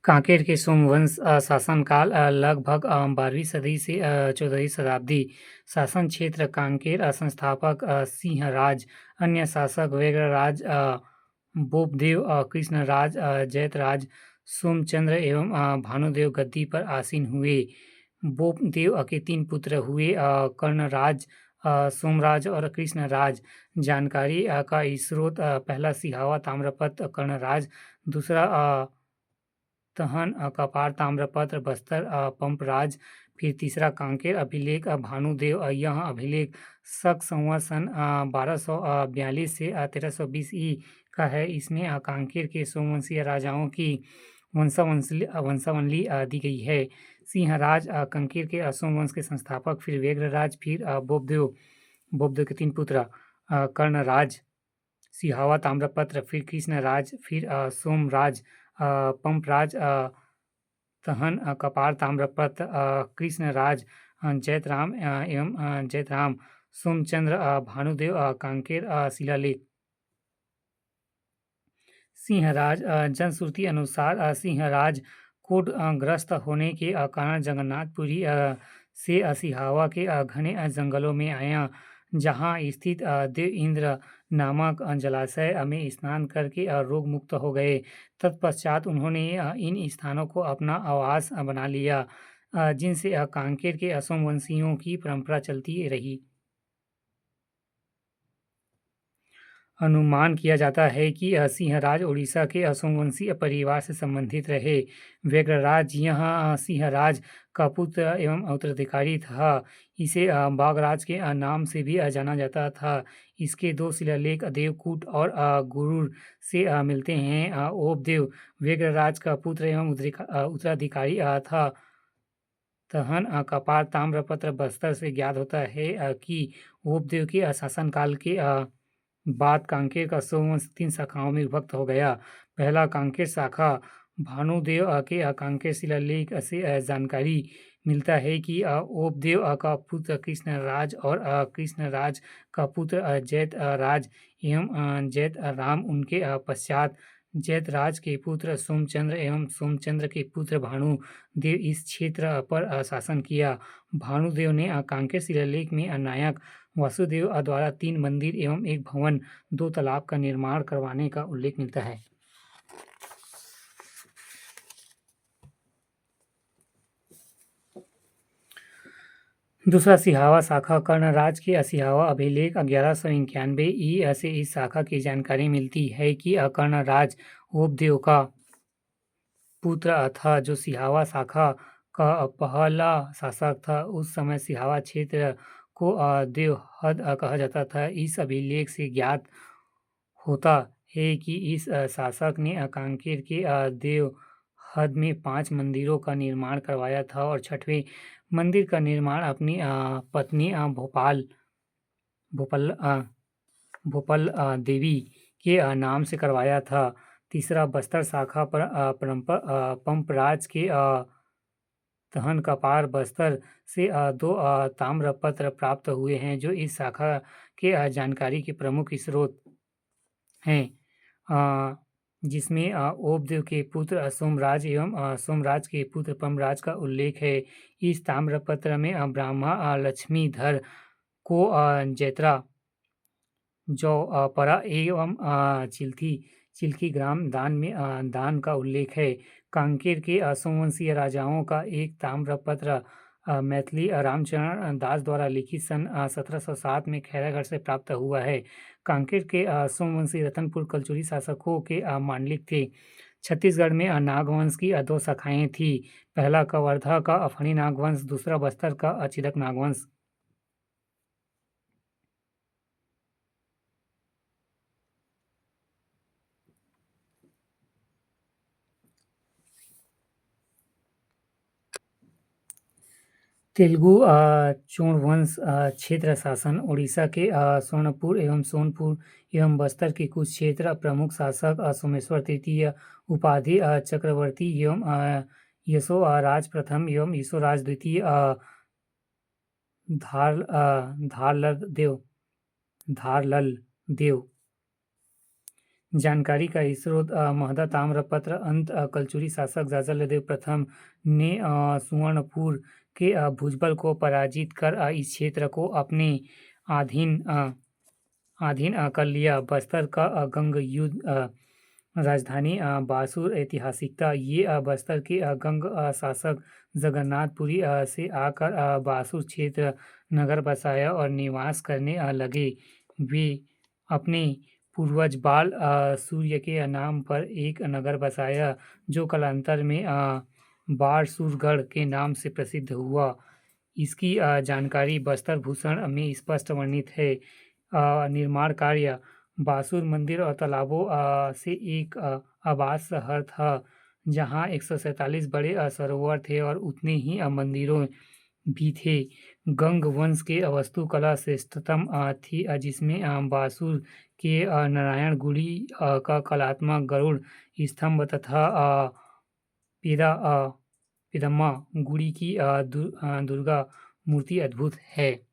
कांकेर के सोमवंश शासनकाल लगभग 12वीं सदी से 14वीं शताब्दी। शासन क्षेत्र कांकेर। संस्थापक सिंहराज। अन्य शासक वेगड़राज, बोपदेव, कृष्णराज, जयतराज, सोमचंद्र एवं भानुदेव गद्दी पर आसीन हुए। बोपदेव के 3 पुत्र हुए, कर्णराज, सोमराज और कृष्णराज। जानकारी का स्रोत: पहला सिहावा ताम्रपत्र कर्णराज, दूसरा तहन कपार ताम्रपत्र बस्तर पंपराज, फिर तीसरा कांकेर अभिलेख भानुदेव। यह अभिलेख शक संवत सन 1242 से 1320 ई का है। इसमें कांकेर के सोमवंशीय राजाओं की वंशावली दी गई है। सिंहराज कांकेर के सोमवंश के संस्थापक, फिर वेगड़राज, फिर बोपदेव के 3 पुत्र कर्णराज, सिहावा ताम्रपत्र, फिर कृष्णराज, फिर सोमराज, पंपराज, तहन कपार ताम्रपत्र, कृष्णराज, जयतराम, सोमचंद्र, भानुदेव। कांकेर शिलालेख। सिंहराज जनश्रुति अनुसार सिंहराज कोढ़ग्रस्त होने के कारण जगन्नाथपुरी से सिहावा के घने जंगलों में आया, जहाँ स्थित देव इंद्र नामक जलाशय में स्नान करके रोग मुक्त हो गए। तत्पश्चात उन्होंने इन स्थानों को अपना आवास बना लिया, जिनसे कांकेर के सोमवंशियों की परंपरा चलती रही। अनुमान किया जाता है कि सिंहराज उड़ीसा के सोमवंशी परिवार से संबंधित रहे। वेगड़राज यह सिंहराज का पुत्र एवं उत्तराधिकारी था। इसे बागराज के नाम से भी जाना जाता था। इसके 2 शिलालेख देवकूट और गुरूर से मिलते हैं। ओपदेव वेगड़राज का पुत्र एवं उत्तराधिकारी था। तहन कपार ताम्रपत्र बस्तर से ज्ञात होता है कि ओपदेव के शासनकाल के बाद कांकेर का सोमवंश 3 शाखाओं में विभक्त हो गया। पहला कांकेर शाखा। भानुदेव के कांकेर शिलालेख से जानकारी मिलता है कि ओपदेव का पुत्र कृष्णराज और कृष्णराज का पुत्र जयतराज एवं जयतराम, उनके पश्चात जयतराज के पुत्र सोमचंद्र एवं सोमचंद्र के पुत्र भानुदेव इस क्षेत्र पर शासन किया। भानुदेव ने कांकेर शिलालेख में नायक वासुदेव द्वारा 3 मंदिर एवं 1 भवन, 2 तालाब का निर्माण करवाने का उल्लेख मिलता है। दूसरा सिहावा शाखा। कर्णराज के सिहावा अभिलेख 1191 ई से इस शाखा की जानकारी मिलती है कि कर्णराज ओपदेव का पुत्र था, जो सिहावा शाखा का पहला शासक था। उस समय सिहावा क्षेत्र को देवहद कहा जाता था। इस अभिलेख से ज्ञात होता है कि इस शासक ने कांकेर के देवहद में 5 मंदिरों का निर्माण करवाया था और 6वें मंदिर का निर्माण अपनी पत्नी भोपल देवी के नाम से करवाया था। तीसरा बस्तर शाखा पर पंपराज के तहन कपार बस्तर से 2 ताम्रपत्र प्राप्त हुए हैं, जो इस शाखा के जानकारी के प्रमुख स्रोत हैं, जिसमें ओपदेव के पुत्र सोमराज एवं सोमराज के पुत्र पंपराज का उल्लेख है। इस ताम्रपत्र में ब्रह्मा लक्ष्मीधर को जैत्रा, जौपरा एवं चिल्की ग्राम दान में दान का उल्लेख है। कांकेर के सोमवंशीय राजाओं का एक ताम्रपत्र मैथिली रामचरण दास द्वारा लिखित सन 1707 में खैरागढ़ से प्राप्त हुआ है। कांकेर के सोमवंशी रतनपुर कलचुरी शासकों के मांडलिक थे। छत्तीसगढ़ में नागवंश की 2 शाखाएं थी। पहला कवर्धा का अफणी नागवंश, दूसरा बस्तर का चिदक नागवंश। तेलुगु चोळवंश क्षेत्र शासन। उड़ीसा के स्वर्णपुर एवं सोनपुर एवं बस्तर के कुछ क्षेत्र। प्रमुख शासक सोमेश्वर तृतीय, उपाधि चक्रवर्ती एवं यशोराज प्रथम एवं यशोराज द्वितीय, धारलल देव। जानकारी का स्रोत महदा ताम्रपत्र अंत कलचुरी शासक जाजलदेव प्रथम ने सुवर्णपुर के भुजबल को पराजित कर इस क्षेत्र को अपने अधीन कर लिया। बस्तर का गंग युद्ध राजधानी बासुर ऐतिहासिकता ये बस्तर के गंग शासक जगन्नाथपुरी से आकर बासुर क्षेत्र नगर बसाया और निवास करने लगे। वे अपने पूर्वज बाल सूर्य के नाम पर एक नगर बसाया जो कालांतर में बारसूरगढ़ के नाम से प्रसिद्ध हुआ। इसकी जानकारी बस्तर भूषण में स्पष्ट वर्णित है। निर्माण कार्य बासुर मंदिर और तालाबों से एक आवास शहर था जहाँ 147 बड़े सरोवर थे और उतने ही मंदिरों भी थे। गंग वंश के वास्तुकला श्रेष्ठतम थी जिसमें बासुर के नारायण गुड़ी का कलात्मक गरुड़ स्तंभ तथा पेदम्मा गुड़ी की दुर्गा मूर्ति अद्भुत है।